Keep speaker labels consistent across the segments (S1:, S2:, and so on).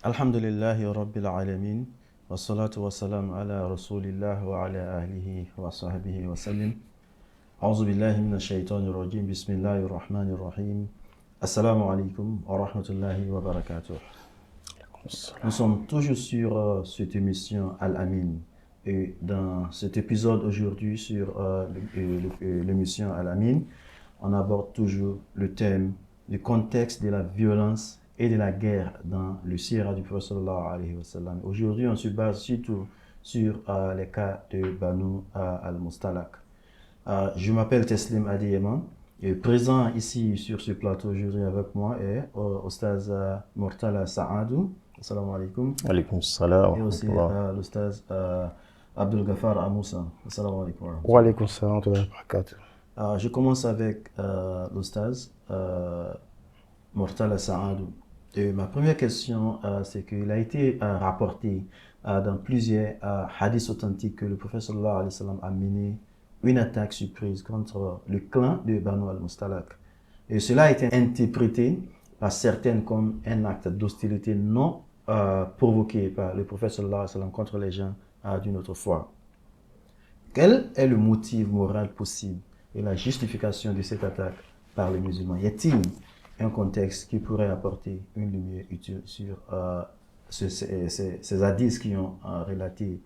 S1: Alhamdulillahi Rabbil Alamin, wa salatu wa salam ala Rasulillah wa ala alihi wa sahbihi wa sallim. A'udhu billahi minash shaitanir rajim, bismillahir rahmanir rahim. Assalamu alaikum wa rahmatullahi wa barakatuh. Nous sommes toujours sur cette émission Al-Amin. Et dans cet épisode aujourd'hui sur l'émission Al-Amin, on aborde toujours le thème du contexte de la violence et de la guerre dans le Sira du Prophète sallallahu alayhi wa sallam. Aujourd'hui, on se base surtout sur les cas de Banu al-Mustalaq. Je m'appelle Teslim Adiyema et présent ici sur ce plateau aujourd'hui avec moi est Oustaz Murtala Saadou. Assalamu alaikum.
S2: Alaikum salam.
S1: Et aussi l'Oustaz Abdul Ghaffar Amoussa. Assalamu alaikum.
S2: Wa alaikum salam wa barakatuh.
S1: Je commence avec l'Oustaz Murtala Saadou. Et ma première question, c'est qu'il a été rapporté dans plusieurs hadiths authentiques que le prophète sallallahu alayhi wa sallam a mené une attaque surprise contre le clan de Banu al-Mustalaq. Et cela a été interprété par certaines comme un acte d'hostilité non provoqué par le prophète sallallahu alayhi wa sallam contre les gens d'une autre foi. Quel est le motif moral possible et la justification de cette attaque par les musulmans? Y a-t-il un contexte qui pourrait apporter une lumière utile sur ces hadiths qui ont relaté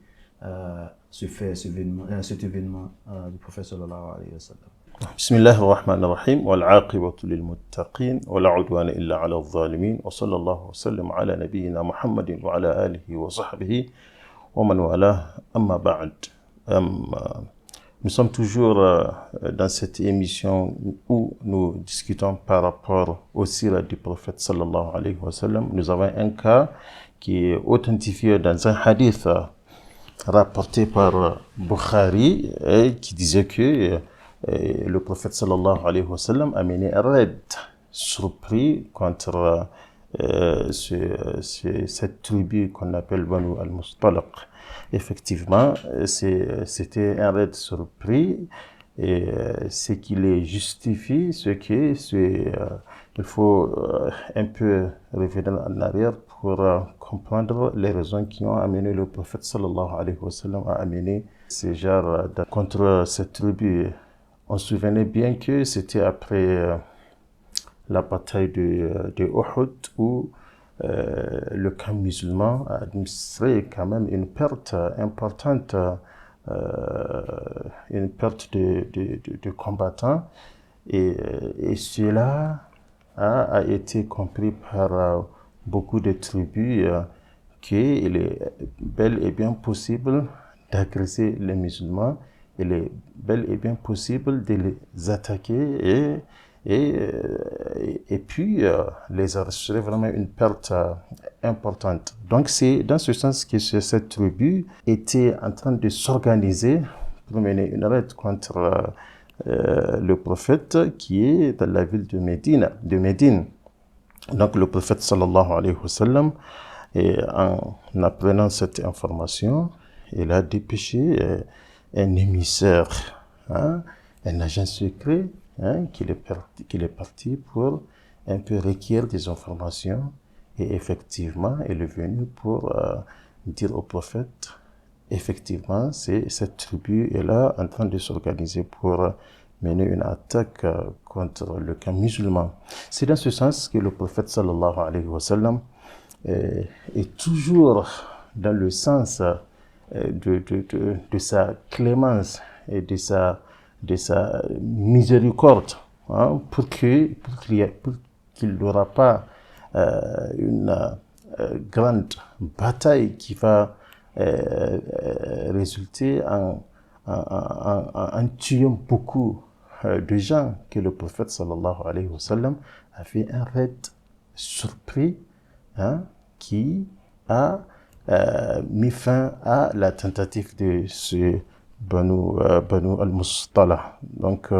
S1: cet événement du prophète sallallahu alayhi wa sallam?
S2: Bismillahir Rahmanir Rahim, wal aqibatu lil muttaqin, wa la udwana illa ala adh-dhalimin, wa sallallahu wa sallam ala nabiyyina Muhammadin wa ala alihi wa sahbihi wa man wala, amma ba'd. Nous sommes toujours dans cette émission où nous discutons par rapport au sira du prophète sallallahu alayhi wa sallam. Nous avons un cas qui est authentifié dans un hadith rapporté par Bukhari qui disait que le prophète sallallahu alayhi wa sallam a mené un raid surpris contre cette tribu qu'on appelle Banu al-Mustalaq. Effectivement, c'était un raid surpris et ce qui les justifie, il faut un peu revenir en arrière pour comprendre les raisons qui ont amené le prophète sallallahu alayhi wa sallam à amener ce genre contre cette tribu. On se souvenait bien que c'était après la bataille de Uhud où le camp musulman a administré quand même une perte importante, une perte de combattants, et cela a été compris par beaucoup de tribus qu'il est bel et bien possible d'agresser les musulmans, il est bel et bien possible de les attaquer et puis les arrêter, vraiment une perte importante. Donc c'est dans ce sens que cette tribu était en train de s'organiser pour mener une raid contre le prophète qui est dans la ville de Médine. Donc le prophète sallallahu alayhi wa sallam, en apprenant cette information, il a dépêché un émissaire, un agent secret, qu'il est parti pour un peu requérir des informations, et effectivement il est venu pour dire au prophète, effectivement cette tribu est là en train de s'organiser pour mener une attaque contre le camp musulman. C'est dans ce sens que le prophète sallallahu alayhi wa sallam est toujours dans le sens de sa clémence et de sa miséricorde, pour qu'il n'aura pas une grande bataille qui va résulter en tuant beaucoup de gens, que le prophète sallallahu alayhi wa sallam a fait un raid surpris qui a mis fin à la tentative de ce Banu al-Mustalaq. Donc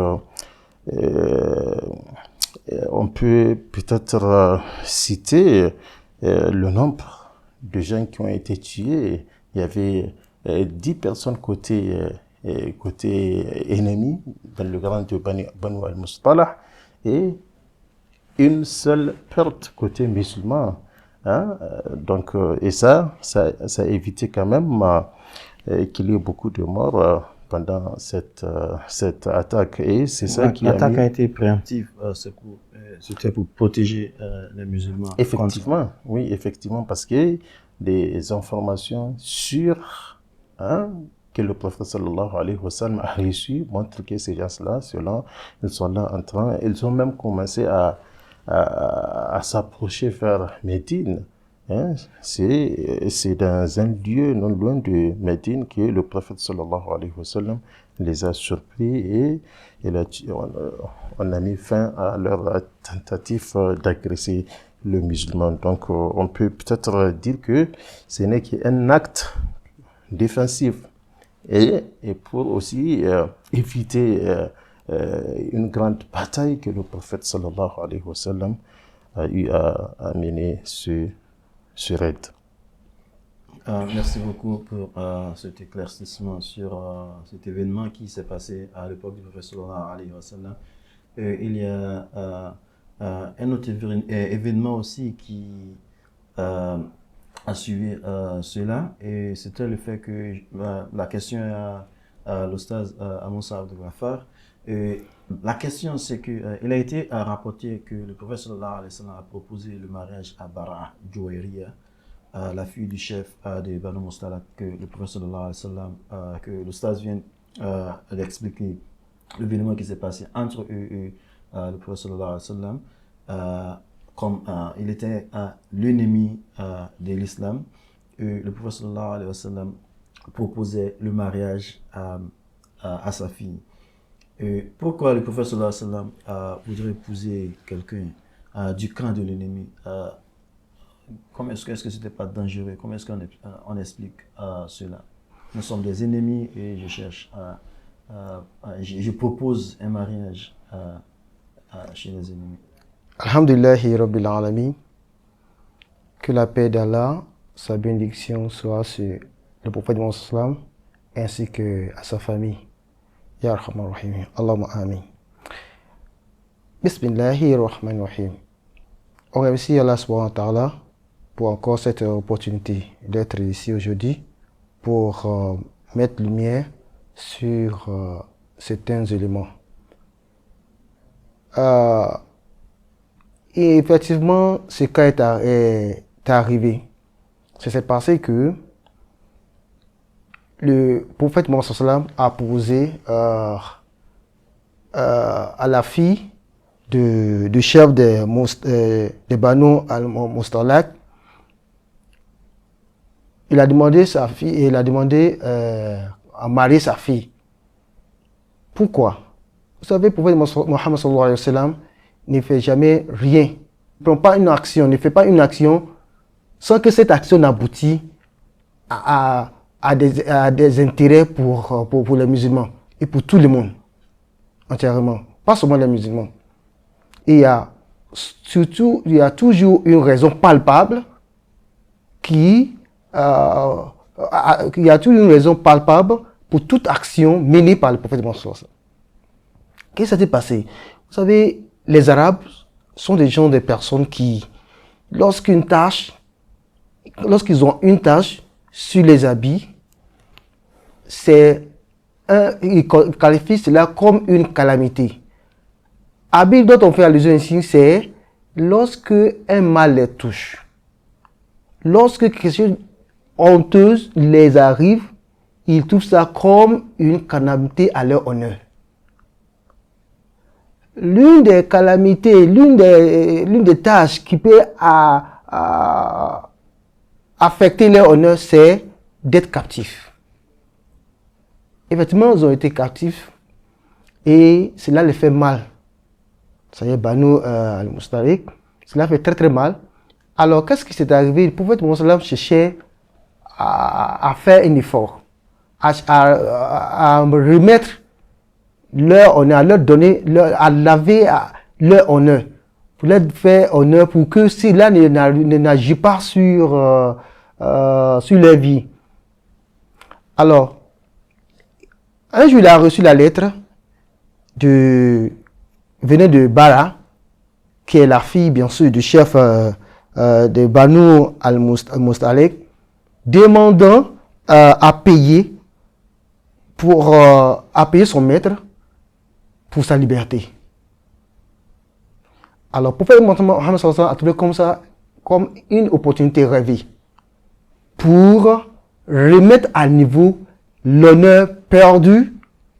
S2: on peut peut-être citer le nombre de gens qui ont été tués. Il y avait 10 personnes côté ennemi dans le grand de Banu al-Mustalaq et une seule perte côté musulman. Hein? Donc, et ça a évité quand même qu'il y ait beaucoup de morts pendant cette attaque. Et c'est ça qui a mis...
S1: L'attaque a été préemptive, c'était pour protéger les musulmans.
S2: Effectivement, oui, effectivement, parce que des informations sûres, hein, que le prophète sallallahu alayhi wa sallam a reçues montrent que ces gens-là, ils sont là en train, ils ont même commencé à s'approcher vers Médine. Hein. C'est dans un lieu non loin de Médine que le prophète sallallahu alayhi wa sallam les a surpris et on a mis fin à leur tentative d'agresser le musulman. Donc on peut peut-être dire que ce n'est qu'un acte défensif et pour aussi éviter une grande bataille que le prophète sallallahu alayhi wa sallam a eu à mener ce raid.
S1: Merci beaucoup pour cet éclaircissement sur cet événement qui s'est passé à l'époque du prophète sallallahu alayhi wa sallam. Il y a un autre événement aussi qui a suivi cela, et c'était le fait que la question à l'Oustaz Moussa Abdel Ghaffar. La question, c'est que il a été rapporté que le prophète sallallahu alayhi wa sallam a proposé le mariage à Bara Jouairiya, la fille du chef de Banu Mustalak, que le prophète sallallahu alayhi wa sallam, que l'Oustaz vient d'expliquer l'événement qui s'est passé entre eux et le prophète sallallahu alayhi wa sallam, comme il était l'ennemi de l'islam, le prophète sallallahu alayhi wa sallam proposait le mariage à sa fille. Pourquoi le prophète sallallahu alayhi wa sallam voudrait épouser quelqu'un du camp de l'ennemi? Comment est-ce que c'était pas dangereux? Comment est-ce qu'on explique cela? Nous sommes des ennemis et je cherche, je propose un mariage chez les ennemis.
S3: Alhamdulillahi Rabbil Alamin. Que la paix d'Allah, sa bénédiction soit sur le prophète Mohammed ainsi que à sa famille. Ya Rahman Rahim. Allahumma amin. Bismillahirrahmanirrahim. On remercie Allah subhanahu wa ta'ala pour encore cette opportunité d'être ici aujourd'hui pour mettre lumière sur certains éléments. Et effectivement, ce cas est arrivé. C'est passé que le prophète Mohammed a posé à la fille du chef de Banu al-Mustalak. Il a demandé à marier sa fille. Pourquoi? Vous savez, le prophète Mohammed sallallahu alayhi wa sallam ne fait jamais rien. Ne prend pas une action, ne fait pas une action sans que cette action n'aboutisse à des intérêts pour les musulmans et pour tout le monde entièrement, pas seulement les musulmans. Et il y a toujours une raison palpable pour toute action menée par le prophète Mohammed. Qu'est-ce qui s'est passé? Vous savez, les Arabes sont des personnes qui, lorsqu'ils ont une tâche sur les habits, ils qualifient cela comme une calamité. Habit dont on fait allusion ici, c'est lorsque un mal les touche. Lorsque quelque chose honteuse les arrive, ils trouvent ça comme une calamité à leur honneur. L'une des calamités, l'une des tâches qui peut affecter leur honneur, c'est d'être captifs. Effectivement, ils ont été captifs et cela les fait mal. Ça y est, Banu al-Mustalik, cela fait très très mal. Alors, qu'est-ce qui s'est arrivé? Le prophète Mohammed cherchait à faire un effort, à remettre leur honneur, à leur donner, à laver leur honneur, pour leur faire honneur, pour que cela n'agit pas sur leur vie. Alors, un jour, il a reçu la lettre venant de Bara, qui est la fille, bien sûr, du chef de Banu al-Mustalik demandant à payer son maître pour sa liberté. Alors, le prophète Mohammed sallallahu alayhi wa sallam a trouvé comme ça, comme une opportunité rêvée pour remettre à niveau l'honneur perdu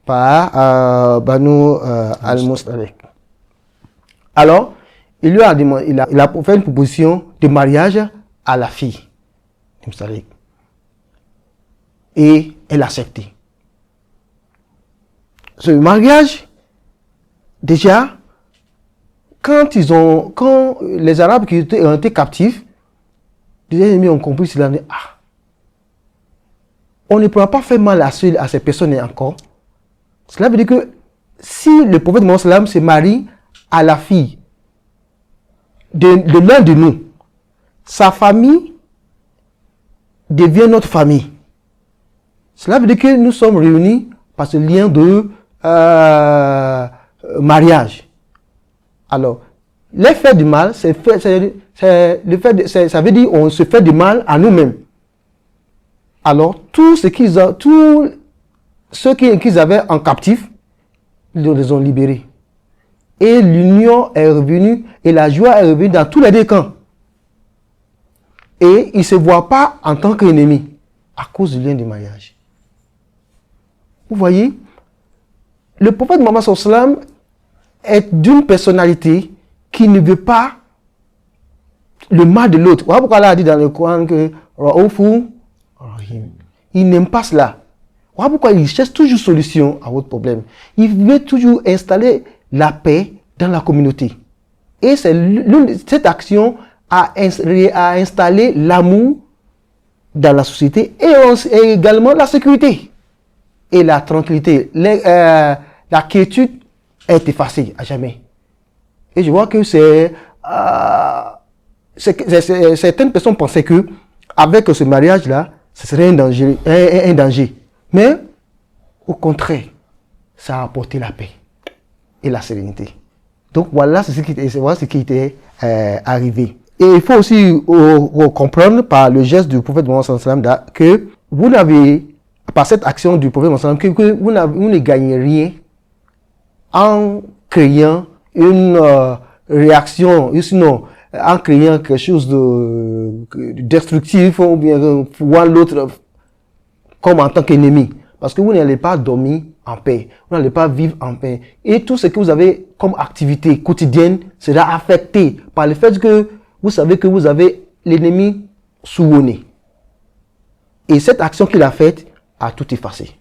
S3: par Banu al-Mustalik. Alors, il lui a demandé, il a fait une proposition de mariage à la fille de Mustalik. Et elle a accepté. Ce mariage, déjà, quand les Arabes qui ont été captifs, les ennemis ont compris cela. On ne pourra pas faire mal à ces personnes encore. Cela veut dire que si le prophète Mohammed se marie à la fille de l'un de nous, sa famille devient notre famille. Cela veut dire que nous sommes réunis par ce lien de mariage. Alors, l'effet du mal, ça veut dire qu'on se fait du mal à nous-mêmes. Alors, tous ceux qu'ils avaient en captif, ils les ont libérés. Et l'union est revenue, et la joie est revenue dans tous les deux camps. Et ils ne se voient pas en tant qu'ennemis, à cause du lien du mariage. Vous voyez, le prophète Mohammed sallallahu alayhi wa sallam est d'une personnalité qui ne veut pas le mal de l'autre. Voilà pourquoi Allah a dit dans le Coran que il n'aime pas cela. Voilà pourquoi il cherche toujours solution à votre problème. Il veut toujours installer la paix dans la communauté. Et cette action a installé l'amour dans la société et également la sécurité et la tranquillité. La quiétude est effacée à jamais. Et je vois que certaines personnes pensaient que avec ce mariage-là, ce serait un danger. Mais au contraire, ça a apporté la paix et la sérénité. Donc voilà ce qui était arrivé. Et il faut aussi comprendre par le geste du prophète Mohammed sallallahu alayhi wa sallam que vous n'avez, par cette action du prophète Mohammed sallallahu alayhi wa sallam, que vous ne gagnez rien en créant une réaction, sinon en créant quelque chose de destructif ou bien voir l'autre comme en tant qu'ennemi. Parce que vous n'allez pas dormir en paix, vous n'allez pas vivre en paix. Et tout ce que vous avez comme activité quotidienne sera affecté par le fait que vous savez que vous avez l'ennemi sous vos nez. Et cette action qu'il a faite a tout effacé.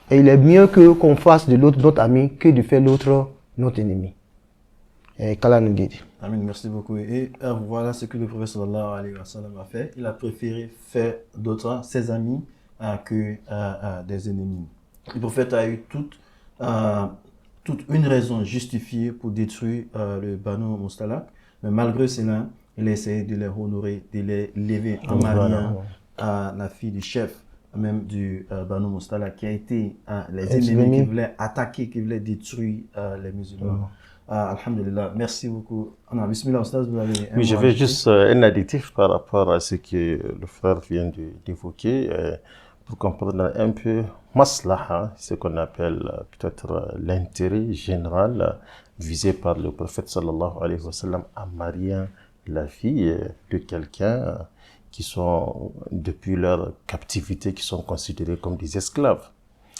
S3: Et il est mieux qu'on fasse de l'autre notre ami que de faire l'autre notre ennemi. Et qu'Allah nous guide.
S1: Amin, merci beaucoup. Et voilà ce que le prophète sallallahu alayhi wa sallam a fait. Il a préféré faire d'autres, ses amis, que des ennemis. Le prophète a eu toute une raison justifiée pour détruire le Banu Mustalik. Mais malgré cela, il a essayé de les honorer, de les lever en mariant à la fille du chef, même du Banu Mustalik, qui a été les ennemis qui voulaient attaquer, qui voulaient détruire les musulmans. Alhamdulillah, merci beaucoup. Bismillah, Oustaz, vous avez
S2: oui, je vais juste un additif par rapport à ce que le frère vient d'évoquer, pour comprendre un peu maslaha, ce qu'on appelle peut-être l'intérêt général visé par le prophète sallallahu alayhi wa sallam en mariant la fille de quelqu'un qui sont, depuis leur captivité, qui sont considérés comme des esclaves.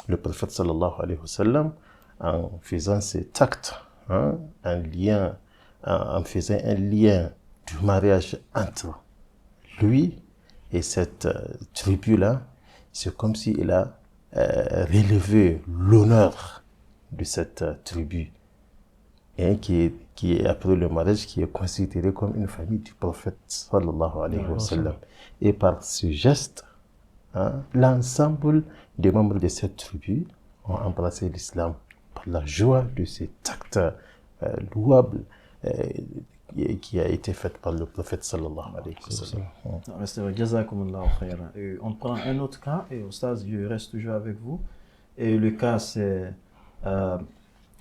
S2: Le prophète sallallahu alayhi wa sallam, en faisant cet acte, en faisant un lien du mariage entre lui et cette tribu-là, c'est comme s'il a relevé l'honneur de cette tribu, et qui est après le mariage, qui est considéré comme une famille du prophète sallallahu alayhi wa sallam. Et par ce geste, l'ensemble des membres de cette tribu ont embrassé l'islam par la joie de cet acte louable qui a été fait par le prophète sallallahu alayhi wa sallam.
S1: On prend un autre cas, et Oustaz, je reste toujours avec vous. Et le cas, c'est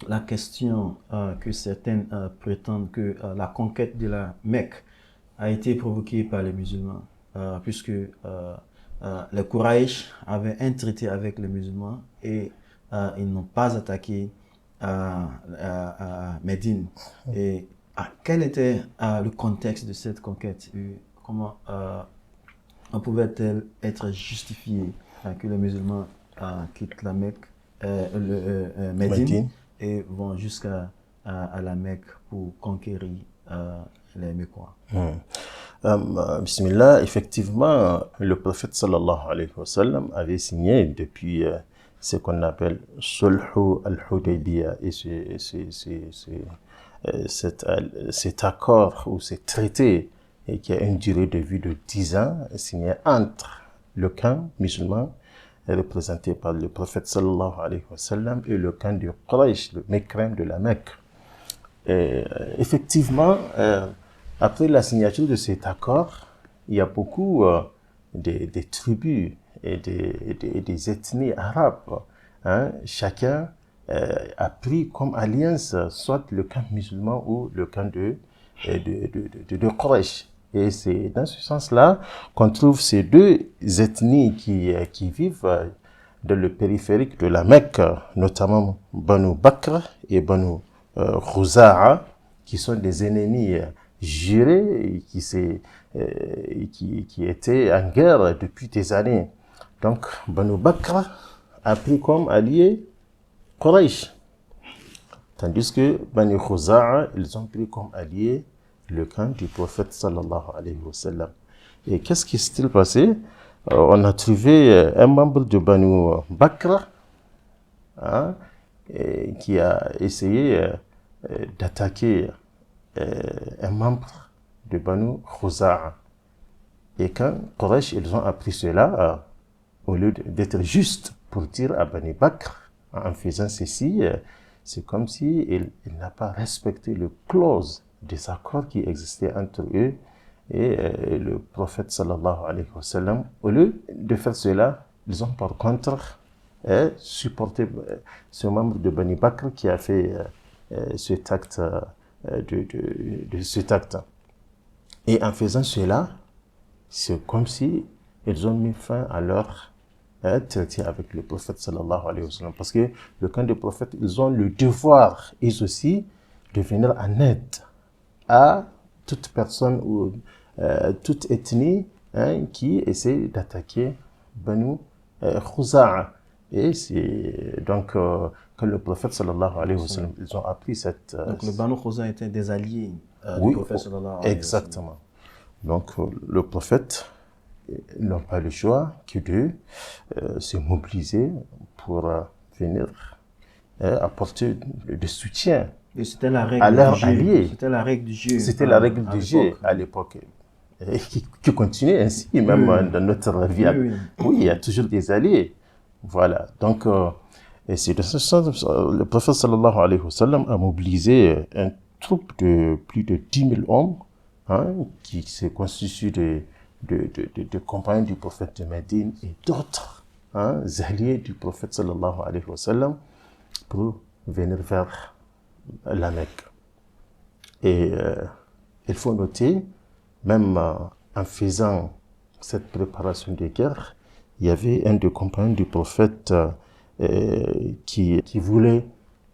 S1: la question que certains prétendent que la conquête de la Mecque a été provoquée par les musulmans, puisque les Quraysh avaient un traité avec les musulmans et ils n'ont pas attaqué Médine. Et quel était le contexte de cette conquête? Comment pouvait-elle être justifiée que les musulmans quittent la Mecque, Médine, et vont jusqu'à la Mecque pour conquérir les Mécois?
S2: Bismillah, effectivement, le prophète sallallahu alayhi wa sallam avait signé depuis ce qu'on appelle Sulhu al-Hudaybiyah, et cet accord ou ce traité qui a une durée de vie de 10 ans, signé entre le camp musulman représenté par le prophète sallallahu alayhi wa sallam et le camp de Quraysh, le mécréant de la Mecque. Et, effectivement, après la signature de cet accord, il y a beaucoup des tribus et des ethnies arabes. Hein. Chacun a pris comme alliance soit le camp musulman ou le camp de Quraysh. Et c'est dans ce sens-là qu'on trouve ces deux ethnies qui vivent dans le périphérique de la Mecque, notamment Banu Bakr et Banu Khuza'a, qui sont des ennemis jurés qui étaient en guerre depuis des années. Donc, Banu Bakr a pris comme allié Quraysh, tandis que Banu Khuza'a, ils ont pris comme allié le camp du prophète sallallahu alayhi wa sallam. Et qu'est-ce qui s'est passé? On a trouvé un membre de Banu Bakr qui a essayé d'attaquer un membre de Banu Khuza'a. Et quand Quraysh, ils ont appris cela, au lieu d'être juste pour dire à Banu Bakr, en faisant ceci, c'est comme si il n'a pas respecté le clause des accords qui existaient entre eux et le prophète sallallahu alayhi wa sallam. Au lieu de faire cela, ils ont par contre supporté ce membre de Banu Bakr qui a fait cet acte de cet acte. Et en faisant cela, c'est comme si ils ont mis fin à leur traité avec le prophète sallallahu alayhi wa sallam. Parce que le camp du prophète, ils ont le devoir, ils aussi, de venir en aide à toute personne ou toute ethnie qui essaie d'attaquer Banu Khuza'a. Et c'est donc que le prophète sallallahu alayhi wa sallam, ils ont appris cette...
S1: donc le Banu Khuza'a était des alliés
S2: oui,
S1: du prophète sallallahu alayhi wa sallam.
S2: Exactement. Donc le prophète n'ont pas le choix que de se mobiliser pour venir apporter de soutien
S1: et c'était la règle
S2: à leurs
S1: du jeu.
S2: alliés.
S1: C'était la règle du jeu.
S2: C'était la règle du jeu à l'époque. Et qui continue ainsi, même dans notre vie. Oui, il y a toujours des alliés. Voilà. Donc, et c'est de ce sens, le prophète sallallahu alayhi wa sallam a mobilisé un troupe de plus de 10 000 hommes qui se constituent de compagnons du prophète de Médine et d'autres alliés du prophète sallallahu alayhi wa sallam pour venir vers la Mecque. Et il faut noter, même en faisant cette préparation de guerre, il y avait un des compagnons du prophète qui voulait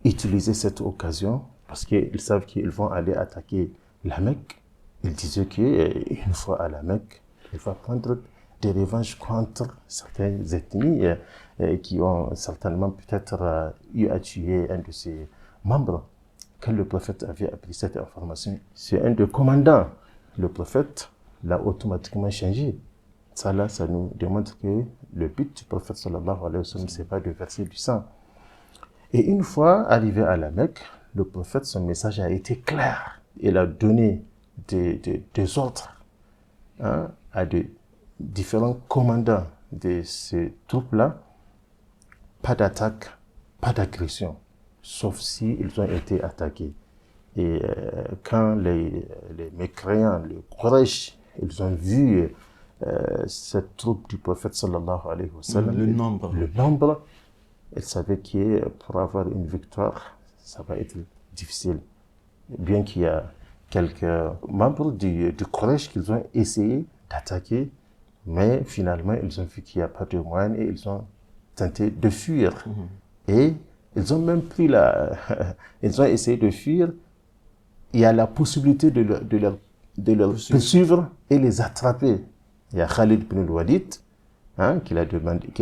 S2: utiliser cette occasion parce qu'ils savent qu'ils vont aller attaquer la Mecque. Il disait qu'une fois à la Mecque, il va prendre des revanches contre certaines ethnies qui ont certainement peut-être eu à tuer un de ses membres. Quand le prophète avait appris cette information, c'est un des commandants. Le prophète l'a automatiquement changé. Ça nous démontre que le but du prophète sallallahu alayhi wa sallam, c'est pas de verser du sang. Et une fois arrivé à la Mecque, le prophète, son message a été clair. Il a donné des ordres à de différents commandants de ces troupes-là. Pas d'attaque, pas d'agression, sauf si ils ont été attaqués. Et quand les mécréants, les Quraysh, ils ont vu cette troupe du prophète sallallahu alayhi wa sallam,
S1: le nombre,
S2: ils savaient que pour avoir une victoire, ça va être difficile. Bien qu'il y a quelques membres du collège qui ont essayé d'attaquer, mais finalement, ils ont vu qu'il n'y a pas de moyen et ils ont tenté de fuir. Et ils ont même pris ils ont essayé de fuir. Il y a la possibilité de leur poursuivre et les attraper. Il y a Khalid ibn al-Walid qui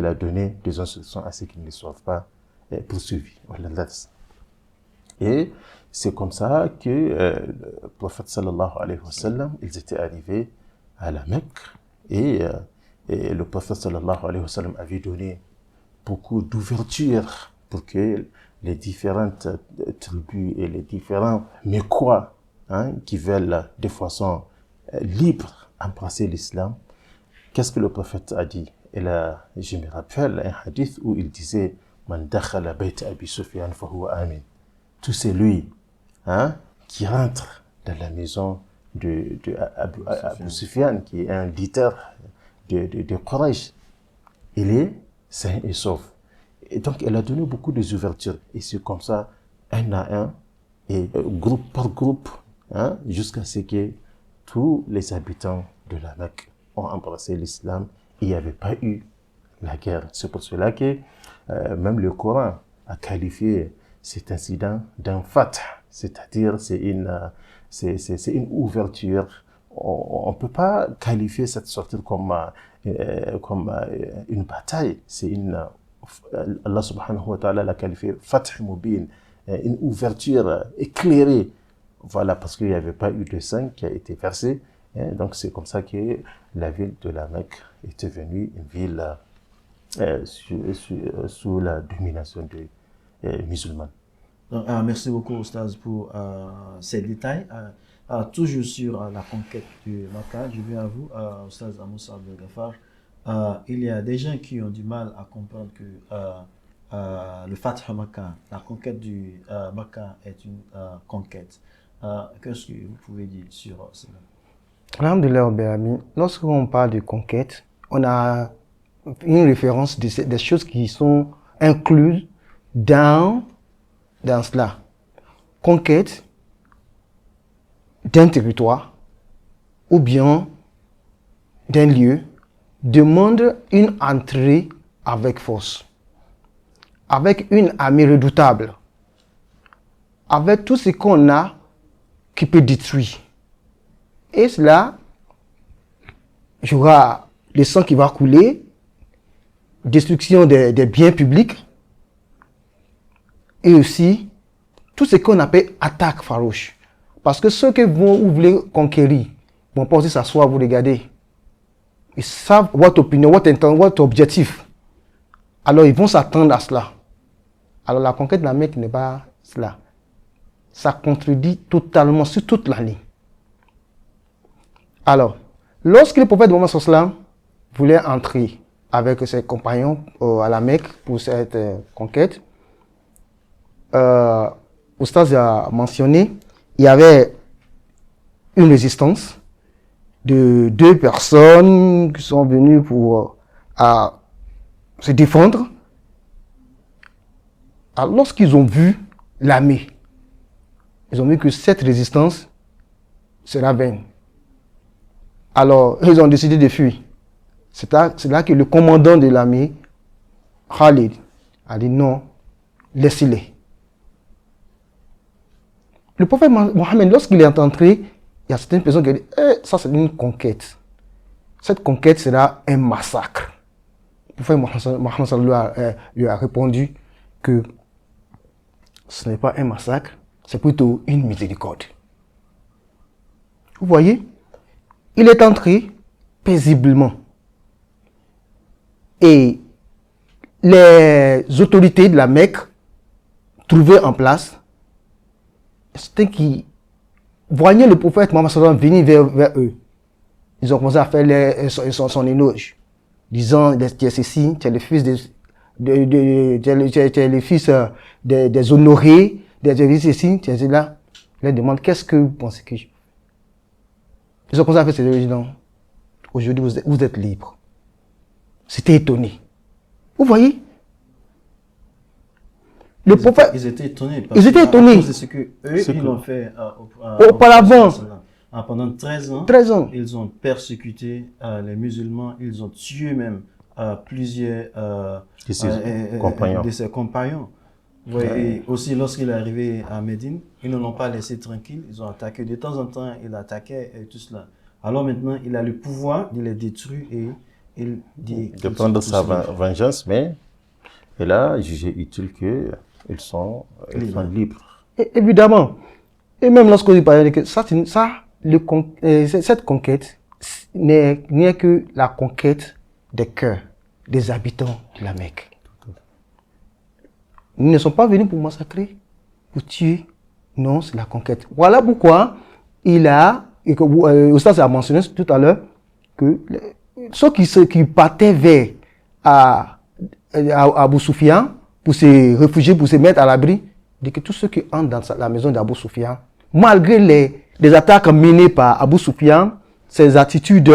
S2: a donné des instructions à ceux qui ne soient pas poursuivis. Et c'est comme ça que le prophète sallallahu alayhi wa sallam, ils étaient arrivés à la Mecque et le prophète sallallahu alayhi wa sallam avait donné beaucoup d'ouverture pour que les différentes tribus et les différents Mécois qui veulent de façon libre embrasser l'islam. Qu'est-ce que le prophète a dit? Je me rappelle un hadith où il disait Man dakhala bayt Abi Sufyan fa huwa amin. Tout c'est lui qui rentre dans la maison de Abu Sufyan, qui est un leader de Quraysh. Il est sain et sauf. Et donc, elle a donné beaucoup d'ouvertures. Et c'est comme ça, un à un, et groupe par groupe, jusqu'à ce que tous les habitants de la Mecque ont embrassé l'islam. Il n'y avait pas eu la guerre. C'est pour cela que même le Coran a qualifié cet incident d'un fath, c'est-à-dire c'est une ouverture. On ne peut pas qualifier cette sortie comme une bataille. C'est Allah subhanahu wa ta'ala l'a qualifié fath mubin, une ouverture éclairée. Voilà, parce qu'il n'y avait pas eu de sang qui a été versé. Donc c'est comme ça que la ville de la Mecque est devenue une ville sous la domination des musulmans.
S1: Donc, merci beaucoup, Oustaz, pour ces détails. Toujours sur la conquête du Makkah, je viens à vous, Oustaz Moussa Abdel Ghaffar. Il y a des gens qui ont du mal à comprendre que le Fath Makkah, la conquête du Makkah est une conquête. Qu'est-ce que vous pouvez dire sur cela?
S3: Alhamdulillah, lorsqu'on parle de conquête, on a une référence des choses qui sont incluses dans cela. Conquête d'un territoire ou bien d'un lieu demande une entrée avec force, avec une armée redoutable, avec tout ce qu'on a qui peut détruire. Et cela, il y aura le sang qui va couler, destruction des biens publics, et aussi tout ce qu'on appelle attaque farouche. Parce que ceux qui vont voulez conquérir vont pas aussi s'asseoir, vous regarder. Ils savent votre opinion, votre objectif. Alors ils vont s'attendre à cela. Alors la conquête de la Mecque n'est pas cela. Ça contredit totalement sur toute la ligne. Alors, lorsque le prophète Mohammed sallam voulait entrer avec ses compagnons à la Mecque pour cette conquête, Oustaz a mentionné, il y avait une résistance de 2 personnes qui sont venues pour se défendre. Alors, lorsqu'ils ont vu l'armée, ils ont vu que cette résistance sera vaine. Alors, ils ont décidé de fuir. C'est là que le commandant de l'armée, Khalid, a dit non, laissez-les. Le prophète Mohammed, lorsqu'il est entré, il y a certaines personnes qui ont dit ça c'est une conquête. Cette conquête sera un massacre. Le prophète Mohammed lui a répondu que ce n'est pas un massacre, c'est plutôt une miséricorde. Vous voyez, il est entré paisiblement. Et les autorités de la Mecque trouvées en place, c'était qui voyaient le prophète Mohammed venir vers eux. Ils ont commencé à faire son éloge, disant tu es ceci, tu es le fils des honorés, des ceci, tu es là. Ils leur demandent qu'est-ce que vous pensez que je... Ils ont commencé à faire ces éloges. Non, aujourd'hui vous êtes libres. C'était étonné. Vous voyez? Le prophète,
S1: Ils étaient étonnés.
S3: Ils étaient étonnés.
S1: À cause de ce que eux, ils l'ont fait
S3: auparavant.
S1: Pendant 13 ans,
S3: 13 ans.
S1: ils ont persécuté les musulmans, ils ont tué même plusieurs de ses compagnons. Et aussi, lorsqu'il est arrivé à Médine, ils ne l'ont pas laissé tranquille, ils ont attaqué. De temps en temps, il attaquait et tout cela. Alors maintenant, il a le pouvoir de les détruire et il dit...
S2: De prendre sa vengeance, mais il a jugé utile qu'ils sont libres.
S3: Et évidemment. Et même lorsqu'on dit que cette conquête n'est que la conquête des cœurs des habitants de la Mecque. Ils ne sont pas venus pour massacrer, pour tuer. Non, c'est la conquête. Voilà pourquoi il a, Oustaz a mentionné tout à l'heure, que ceux qui partaient vers Abu Sufyan pour se réfugier, pour se mettre à l'abri, dit que tous ceux qui entrent dans la maison d'Abu Sufyan, malgré les attaques menées par Abu Sufyan, ses attitudes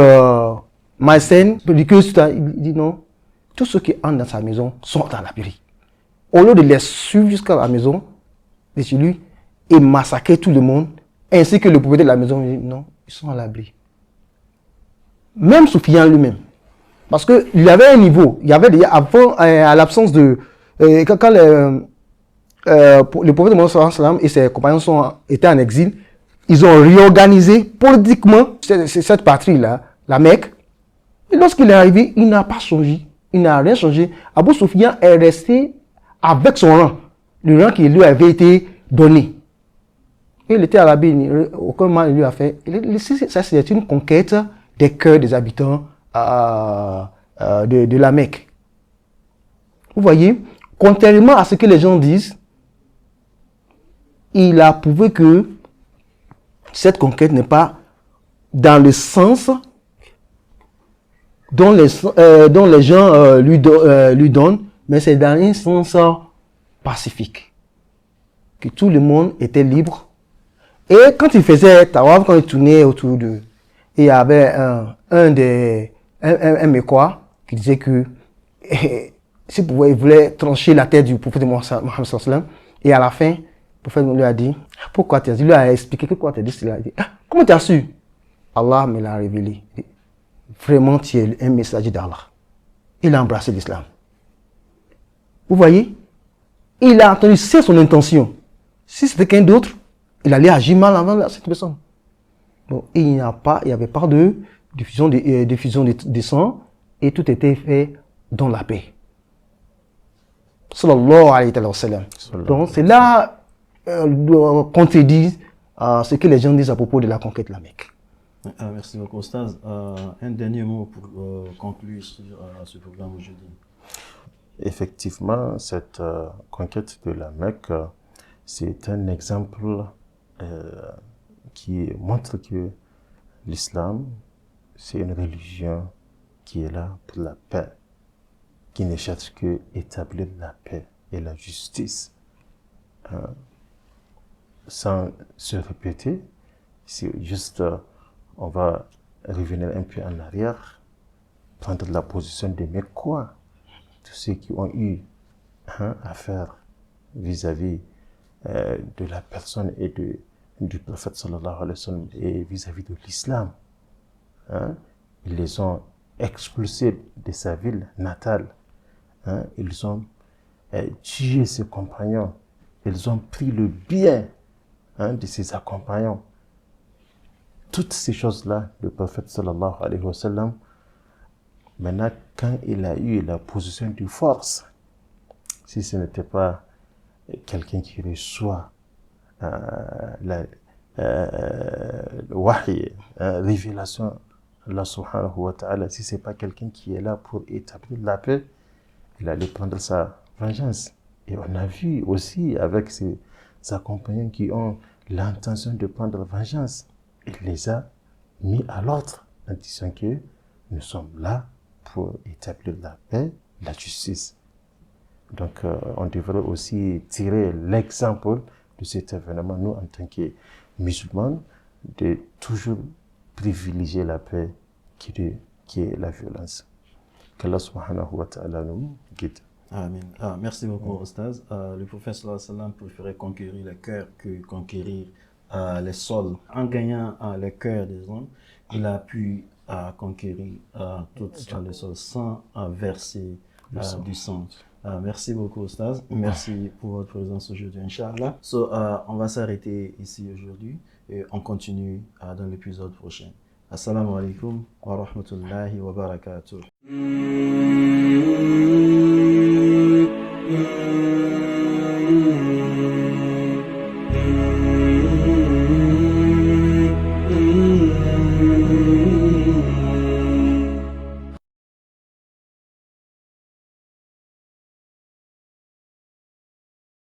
S3: malsaines, il dit non, tous ceux qui entrent dans sa maison sont à l'abri. Au lieu de les suivre jusqu'à la maison de chez lui et massacrer tout le monde, ainsi que le propriétaire de la maison, il dit non, ils sont à l'abri. Même Sufyan lui-même. Parce qu'il y avait un niveau, il y avait déjà avant, à l'absence de... quand le prophète Mohammed et ses compagnons étaient en exil, ils ont réorganisé politiquement cette patrie-là, la Mecque. Et lorsqu'il est arrivé, il n'a pas changé, il n'a rien changé. Abu Sufyan est resté avec son rang, le rang qui lui avait été donné. Et il était à l'abri, aucun mal lui a fait. Ça, c'est une conquête des cœurs des habitants de la Mecque. Vous voyez, contrairement à ce que les gens disent, il a prouvé que cette conquête n'est pas dans le sens dont les gens lui donnent, mais c'est dans un sens pacifique. Que tout le monde était libre. Et quand il faisait tawaf, quand il tournait autour d'eux, il y avait un Mekwa qui disait que s'il voulait trancher la tête du prophète Mohammed sallam, et à la fin, le prophète lui a dit, pourquoi tu as dit, il lui a expliqué pourquoi tu as dit cela. Il a dit, comment tu as su? Allah me l'a révélé. Vraiment, tu es un messager d'Allah. Il a embrassé l'islam. Vous voyez? Il a entendu, c'est son intention. Si c'était quelqu'un d'autre, il allait agir mal envers cette personne. Bon, il n'y avait pas de diffusion de sang et tout était fait dans la paix. Sallallahu alayhi wa sallam. Donc c'est là qu'on te dit ce que les gens disent à propos de la conquête de la Mecque.
S1: Merci beaucoup, Ostaz. Un dernier mot pour conclure sur ce programme aujourd'hui.
S2: Effectivement, cette conquête de la Mecque, c'est un exemple qui montre que l'islam, c'est une religion qui est là pour la paix, qui ne cherche que établir la paix et la justice. Sans se répéter, c'est juste, on va revenir un peu en arrière, prendre la position des Mecquois, tous ceux qui ont eu affaire vis-à-vis de la personne et du prophète sallallahu alayhi wa sallam et vis-à-vis de l'islam. Ils les ont expulsés de sa ville natale. Ils ont tué ses compagnons. Ils ont pris le bien de ses compagnons. Toutes ces choses-là, le prophète sallallahu alayhi wa sallam, maintenant, quand il a eu la position de force, si ce n'était pas quelqu'un qui reçoit le wahy, révélation, Allah subhanahu wa ta'ala, si ce n'est pas quelqu'un qui est là pour établir la paix, il allait prendre sa vengeance. Et on a vu aussi avec ses compagnons qui ont l'intention de prendre vengeance, il les a mis à l'ordre en disant que nous sommes là pour établir la paix, la justice. Donc, on devrait aussi tirer l'exemple de cet événement, nous, en tant que musulmans, de toujours privilégier la paix qui est la violence. Qu'Allah subhanahu wa ta'ala nous guide.
S1: Amen. Merci beaucoup, Ostaz. Le prophète sallallahu alayhi wa sallam préférait conquérir les cœurs que conquérir les sols. En gagnant les cœurs des hommes, il a pu conquérir toutes les sols sans verser du sang. Merci beaucoup, Ostaz. Merci pour votre présence aujourd'hui, Inch'Allah. On va s'arrêter ici aujourd'hui et on continue dans l'épisode prochain. Assalamu alaikum wa rahmatullahi wa barakatuh.